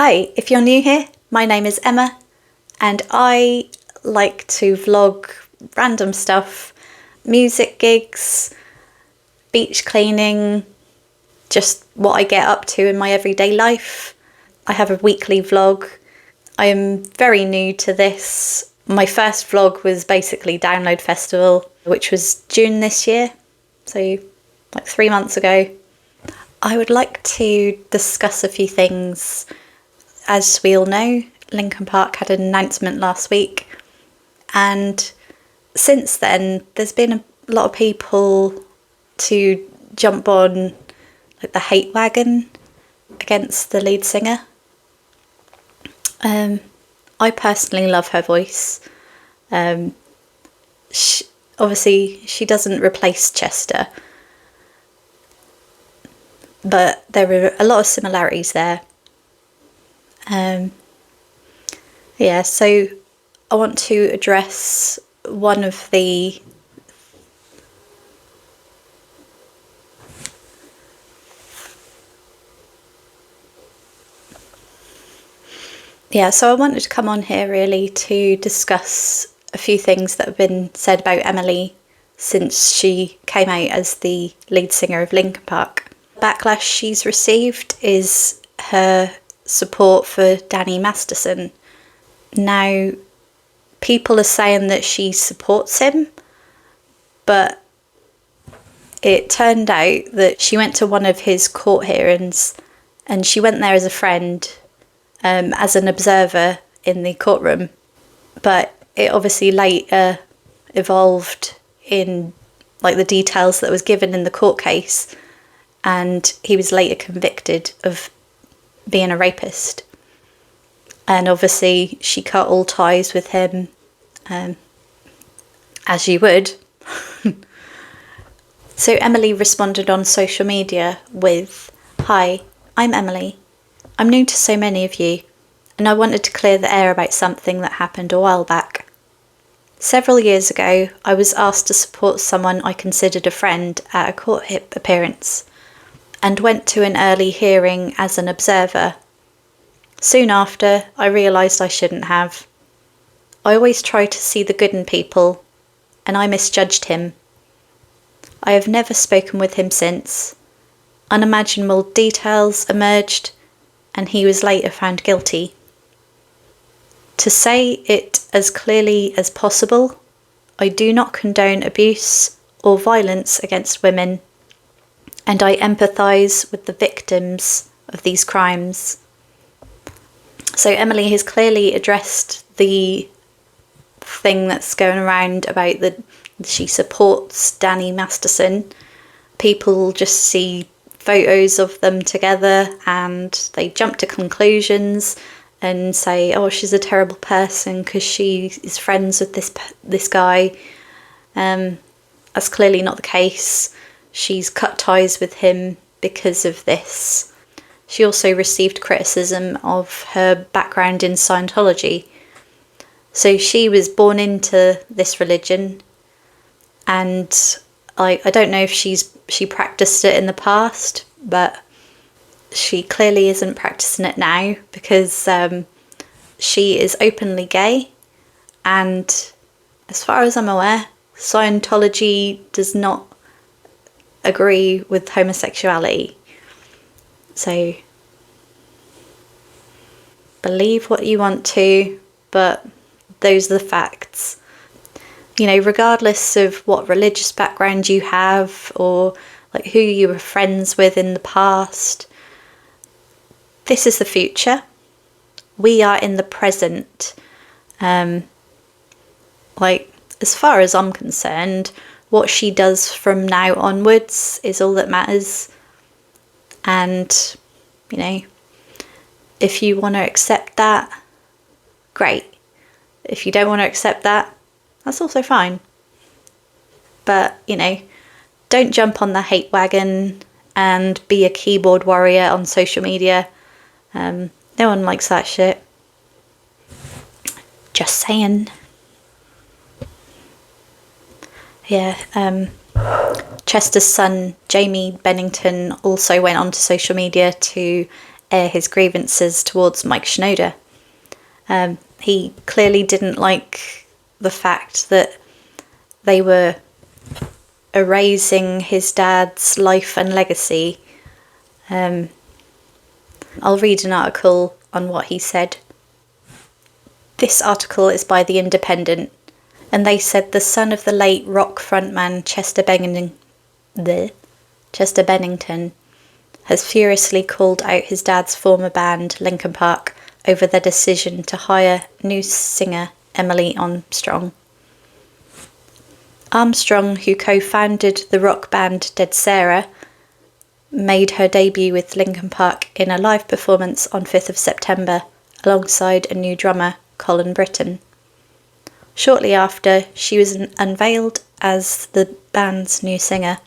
Hi, if you're new here, my name is Emma and I like to vlog random stuff, music gigs, beach cleaning, just what I get up to in my everyday life. I have a weekly vlog. I am very new to this. My first vlog was basically Download Festival, which was June this year, so like 3 months ago. I would like to discuss a few things. As we all know, Linkin had an announcement last week, and since then there's been a lot of people to jump on like the hate wagon against the lead singer. I personally love her voice. Obviously she doesn't replace Chester, but there are a lot of similarities there. So I want to address one of the so I wanted to come on here really to discuss a few things that have been said about Emily since she came out as the lead singer of Linkin Park. Backlash she's received is her support for Danny Masterson. Now, people are saying that she supports him, but it turned out that she went to one of his court hearings and she went there as a friend, as an observer in the courtroom, but it obviously later evolved in like the details that was given in the court case, and he was later convicted of being a rapist. And obviously she cut all ties with him, as you would. So Emily responded on social media with, "Hi, I'm Emily. I'm new to so many of you, and I wanted to clear the air about something that happened a while back. Several years ago, I was asked to support someone I considered a friend at a court appearance, and went to an early hearing as an observer. Soon after, I realised I shouldn't have. I always try to see the good in people, and I misjudged him. I have never spoken with him since. Unimaginable details emerged, and he was later found guilty. To say it as clearly as possible, I do not condone abuse or violence against women, and I empathise with the victims of these crimes." So Emily has clearly addressed the thing that's going around about that she supports Danny Masterson. People just see photos of them together and they jump to conclusions and say, "Oh, she's a terrible person because she is friends with this guy." That's clearly not the case. She's cut ties with him because of this. She also received criticism of her background in Scientology. So she was born into this religion, and I don't know if she practiced it in the past, but she clearly isn't practicing it now because she is openly gay, and as far as I'm aware, Scientology does not agree with homosexuality. So believe what you want to, but those are the facts. You know, regardless of what religious background you have or like who you were friends with in the past, this is the future. We are in the present. As far as I'm concerned, what she does from now onwards is all that matters. And, you know, if you want to accept that, great. If you don't want to accept that, that's also fine. But, you know, don't jump on the hate wagon and be a keyboard warrior on social media. No one likes that shit. Just saying. Chester's son, Jamie Bennington, also went onto social media to air his grievances towards Mike Shinoda. He clearly didn't like the fact that they were erasing his dad's life and legacy. I'll read an article on what he said. This article is by The Independent, and they said the son of the late rock frontman Chester Bennington has furiously called out his dad's former band, Linkin Park, over their decision to hire new singer Emily Armstrong. Armstrong, who co-founded the rock band Dead Sarah, made her debut with Linkin Park in a live performance on 5th of September alongside a new drummer, Colin Britton. Shortly after, she was unveiled as the band's new singer.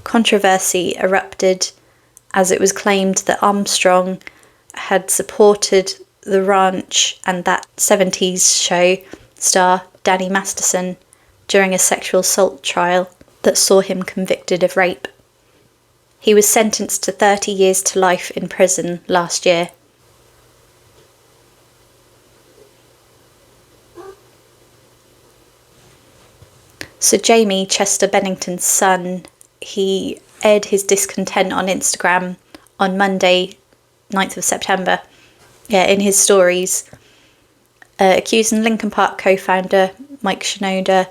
Controversy erupted as it was claimed that Armstrong had supported The Ranch and That 70s Show star Danny Masterson during a sexual assault trial that saw him convicted of rape. He was sentenced to 30 years to life in prison last year. So Jamie, Chester Bennington's son, he aired his discontent on Instagram on Monday, 9th of September. In his stories, accusing Linkin Park co-founder Mike Shinoda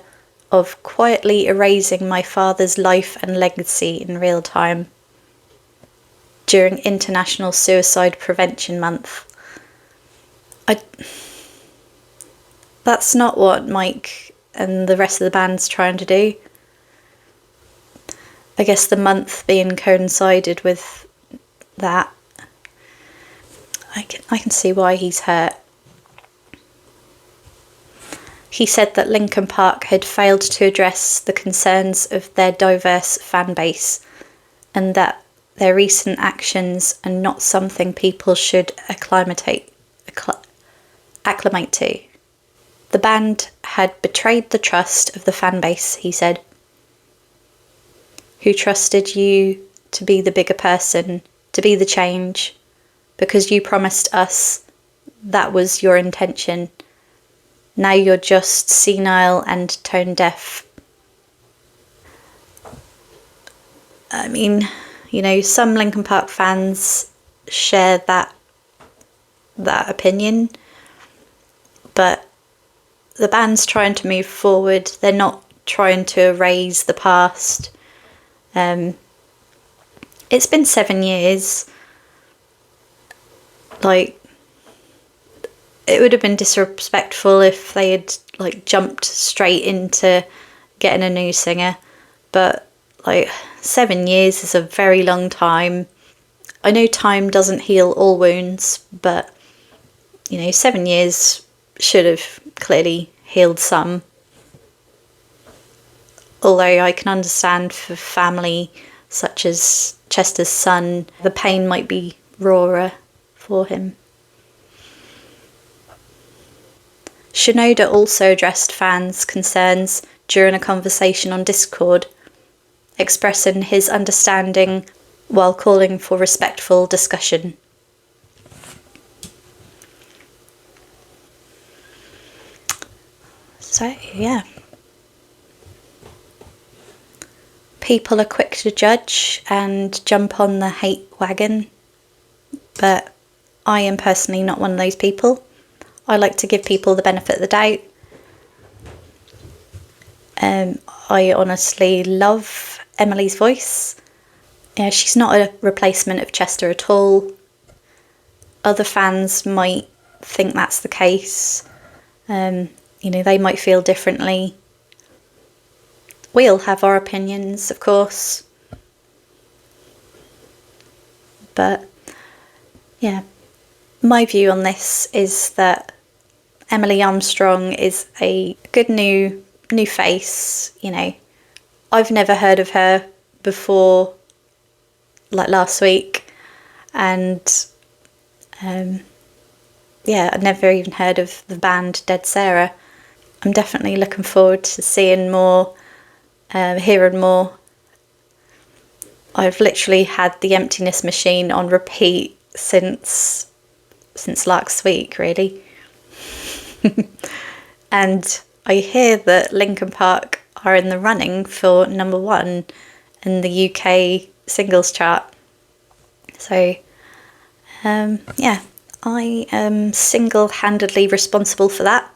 of quietly erasing my father's life and legacy in real time during International Suicide Prevention Month. That's not what Mike and the rest of the band's trying to do. I guess the month being coincided with that, I can see why he's hurt. He said that Linkin Park had failed to address the concerns of their diverse fan base and that their recent actions are not something people should acclimate to. The band had betrayed the trust of the fan base, he said, who trusted you to be the bigger person, to be the change, because you promised us that was your intention. Now you're just senile and tone deaf. I mean, some Linkin Park fans share that opinion, but the band's trying to move forward. They're not trying to erase the past. It's been 7 years. It would have been disrespectful if they had jumped straight into getting a new singer, but 7 years is a very long time. I know time doesn't heal all wounds, but 7 years should have clearly healed some. Although I can understand for family such as Chester's son, the pain might be rawer for him. Shinoda also addressed fans' concerns during a conversation on Discord, expressing his understanding while calling for respectful discussion. So, yeah. People are quick to judge and jump on the hate wagon, but I am personally not one of those people. I like to give people the benefit of the doubt. I honestly love Emily's voice. She's not a replacement of Chester at all. Other fans might think that's the case. They might feel differently. We all have our opinions, of course. But, yeah, my view on this is that Emily Armstrong is a good new face. I've never heard of her before, last week, and I'd never even heard of the band Dead Sarah. I'm definitely looking forward to seeing more, hearing more. I've literally had the Emptiness Machine on repeat since last week, really. And I hear that Linkin Park are in the running for number 1 in the UK singles chart. So, yeah, I am single-handedly responsible for that.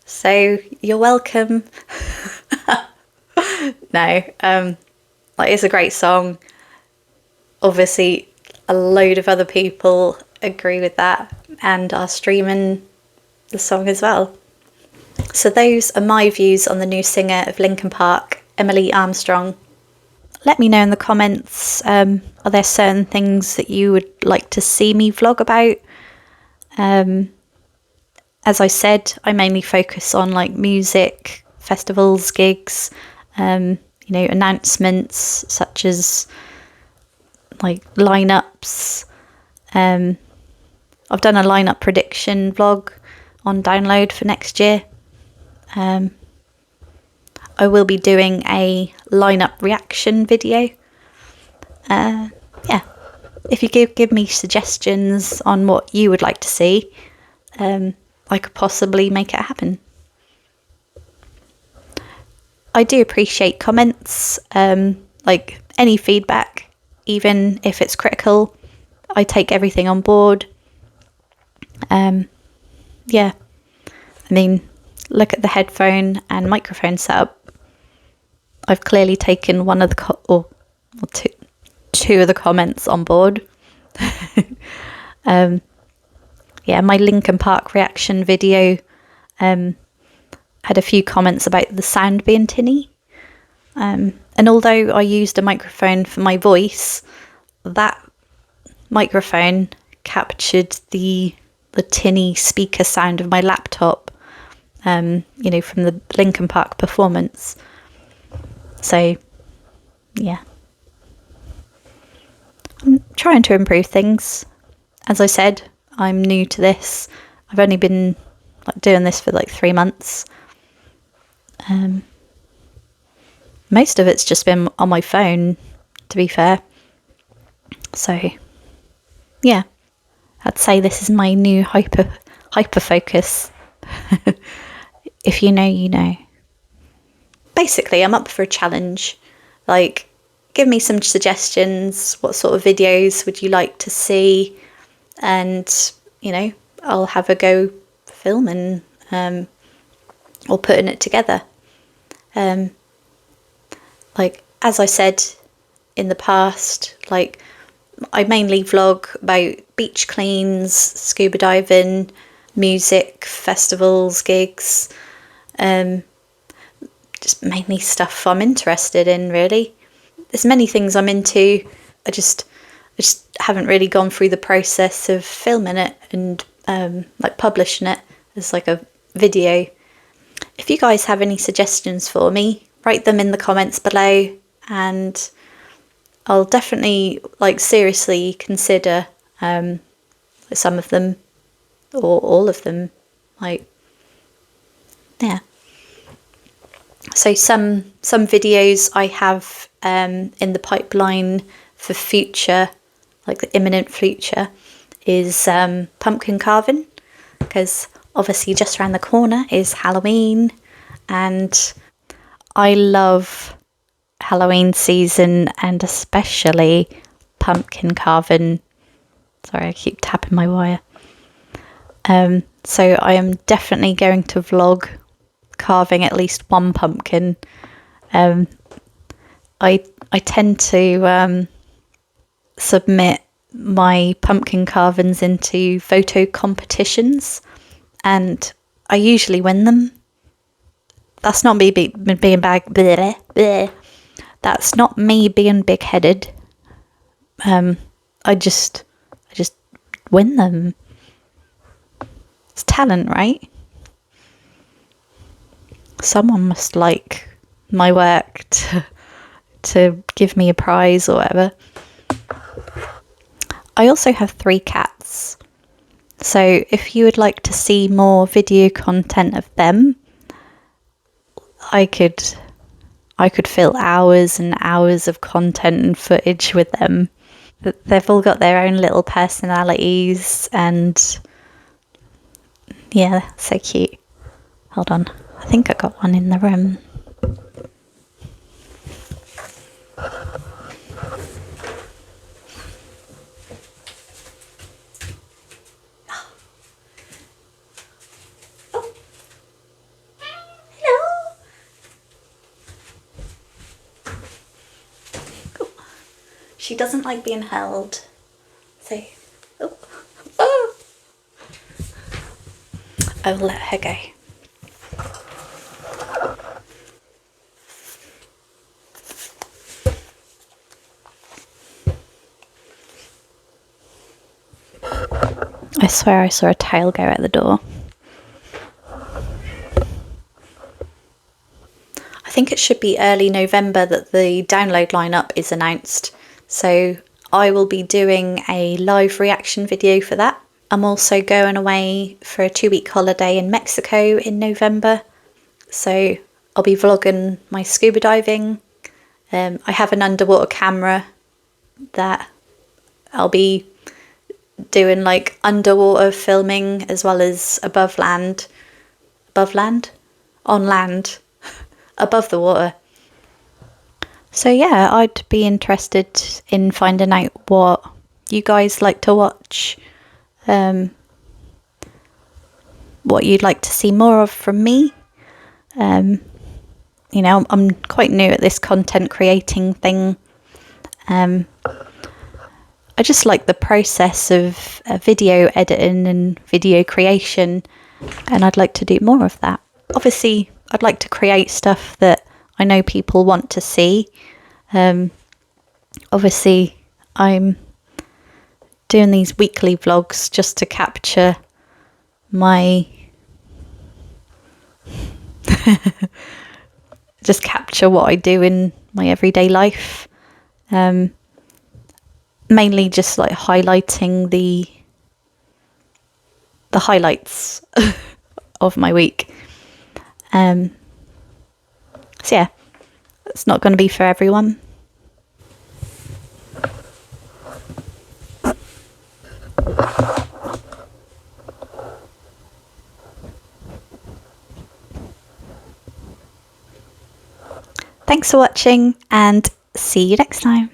So you're welcome. No, it's a great song. Obviously, a load of other people agree with that and are streaming the song as well. So those are my views on the new singer of Linkin Park, Emily Armstrong. Let me know in the comments, are there certain things that you would like to see me vlog about? As I said, I mainly focus on like music, festivals, gigs, announcements such as like lineups. I've done a lineup prediction vlog on download for next year. I will be doing a lineup reaction video. Yeah, if you give me suggestions on what you would like to see, I could possibly make it happen. I do appreciate comments, like any feedback, even if it's critical. I take everything on board. Yeah, I mean, look at the headphone and microphone setup. I've clearly taken one of the two of the comments on board. Yeah, my Linkin Park reaction video had a few comments about the sound being tinny. And although I used a microphone for my voice, that microphone captured the tinny speaker sound of my laptop, from the Linkin Park performance. So, yeah. I'm trying to improve things. As I said, I'm new to this. I've only been doing this for 3 months. Most of it's just been on my phone, to be fair. So, yeah. I'd say this is my new hyper focus. If you know, you know. Basically, I'm up for a challenge. Give me some suggestions. What sort of videos would you like to see? And, I'll have a go filming or putting it together. As I said in the past, I mainly vlog about beach cleans, scuba diving, music, festivals, gigs, just mainly stuff I'm interested in, really. There's many things I'm into. I just haven't really gone through the process of filming it and publishing it as a video. If you guys have any suggestions for me, write them in the comments below, and I'll definitely seriously consider some of them or all of them. Yeah. So some videos I have in the pipeline for future, the imminent future, is pumpkin carving, because obviously just around the corner is Halloween, and I love Halloween season, and especially pumpkin carving. Sorry, I keep tapping my wire. So I am definitely going to vlog carving at least one pumpkin. I tend to submit my pumpkin carvings into photo competitions, and I usually win them. That's not me being That's not me being big-headed. I just win them. It's talent, right? Someone must like my work to give me a prize or whatever. I also have 3 cats. So if you would like to see more video content of them, I could I could fill hours and hours of content and footage with them. They've all got their own little personalities, and yeah, so cute. Hold on, I think I got one in the room. She doesn't like being held. So, oh. I will let her go. I swear I saw a tail go out the door. I think it should be early November that the download lineup is announced. So I will be doing a live reaction video for that. I'm also going away for a 2-week holiday in Mexico in November. So I'll be vlogging my scuba diving. I have an underwater camera that I'll be doing like underwater filming as well as above land, on land, above the water. So yeah, I'd be interested in finding out what you guys like to watch, what you'd like to see more of from me. You know, I'm quite new at this content creating thing. I just like the process of video editing and video creation, and I'd like to do more of that. Obviously, I'd like to create stuff that I know people want to see. Obviously, I'm doing these weekly vlogs just to capture my just capture what I do in my everyday life. Mainly just like highlighting the highlights of my week. So yeah, it's not going to be for everyone. Thanks for watching, and see you next time.